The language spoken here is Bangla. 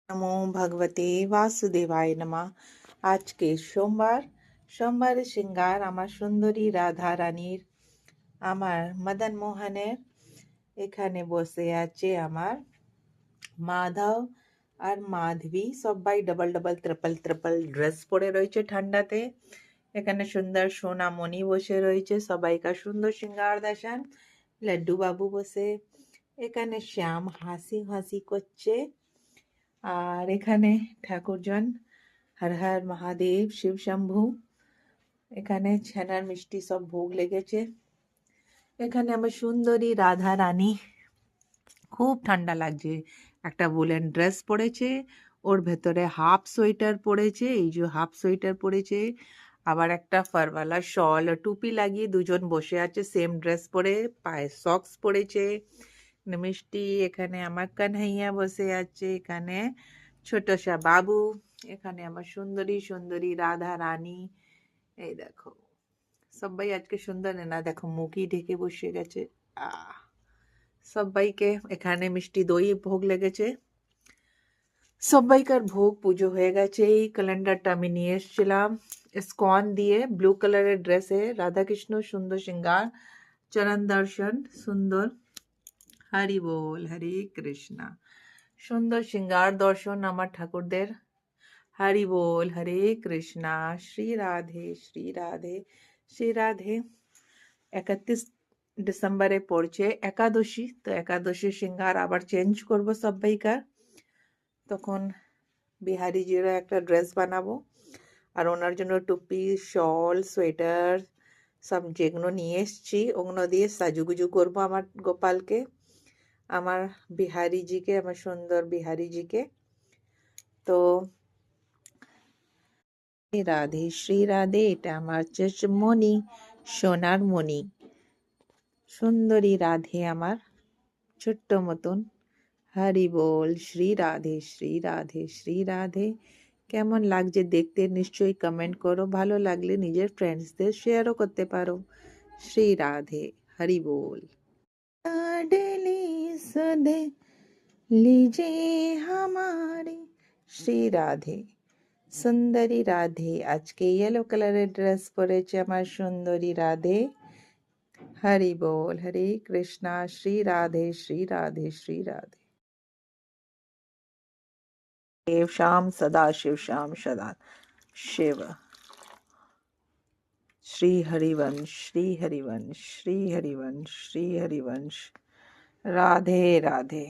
নমো ভগবতে বাসুদেবায় নমঃ। আজকে সোমবারের সিঙ্গার আমার সুন্দরী রাধা রানীর, আমার মদন মোহনের। এখানে বসে আছে আমার মাধব আর মাধবী, সবাই double double triple triple dress পরে রয়েছে ঠান্ডাতে। এখানে সুন্দর সোনামণি বসে রয়েছে, সবাইকার সুন্দর সিঙ্গার দেখান। লাড্ডু বাবু বসে, এখানে শ্যাম হাসি হাসি করছে। আর এখানে ঠাকুরজন হর হর মহাদেব শিব শম্ভু। এখানে ছানার মিষ্টি সব ভোগ লেগেছে। এখানে আমার সুন্দরী রাধা রানী, খুব ঠান্ডা লাগছে। একটা উলেন ড্রেস পরেছে, ওর ভেতরে হাফ সোয়েটার পরেছে, এই যে হাফ সোয়েটার পরেছে। আবার একটা ফারওয়ালা শল টুপি লাগিয়ে দুজন বসে আছে সেম ড্রেস পরে, পায়ে সক্স পরেছে। মিষ্টি, এখানে আমার কানহাইয়া বসে আছে, এখানে ছোট সা বাবু, এখানে আমার সুন্দরী সুন্দরী রাধা রানী। এই দেখো, সবাই আজকে সুন্দর না, দেখো মুখই ঢেকে বসে গেছে। আহ সবাইকে এখানে মিষ্টি দই ভোগ লেগেছে। সবাইকার ভোগ পুজো হয়ে গেছে। এই ক্যালেন্ডারটা আমি নিয়ে এসেছিলাম স্কন দিয়ে, ব্লু কালারের ড্রেসে রাধাকৃষ্ণ সুন্দর সিঙ্গার, চরণ দর্শন সুন্দর। হরি বল, হরে কৃষ্ণা। সুন্দর সিঙ্গার দর্শন আমার ঠাকুরদের। হরি বল, হরে কৃষ্ণা। শ্রী রাধে শ্রী রাধে শ্রী রাধে। 31 ডিসেম্বরে পড়ছে একাদশী, তো একাদশী সিঙ্গার আবার চেঞ্জ করব সবাইকার। তখন বিহারিজিরও একটা ড্রেস বানাবো, আর ওনার জন্য টুপি শল সোয়েটার সব যেগুলো নিয়ে এসছি ওগুলো দিয়ে সাজুগুজু করবো আমার গোপালকে, আমার বিহারিজিকে, আমার সুন্দর বিহারিজিকে। তো রাধে শ্রী রাধে। এটা আমার মণি, সোনার মণি, সুন্দরী রাধে আমার ছোট্ট মতন। হরি বল, শ্রী রাধে শ্রী রাধে শ্রী রাধে। কেমন লাগছে দেখতে নিশ্চয়ই কমেন্ট করো, ভালো লাগলে নিজের ফ্রেন্ডসদের শেয়ারও করতে পারো। শ্রী রাধে, হরি বল। ডেলি সদে লিজে हमारे। শ্রী রাধে, সুন্দরী রাধে আজকে ইয়েলো কালারের ড্রেস পরেছে আমার সুন্দরী রাধে। হরি বল, হরে কৃষ্ণা। শ্রী রাধে শ্রী রাধে শ্রী রাধে। शिव श्याम सदा शिव श्याम सदा शिव। श्री हरिवंश श्री हरिवंश श्री हरिवंश श्री हरिवंश। राधे राधे।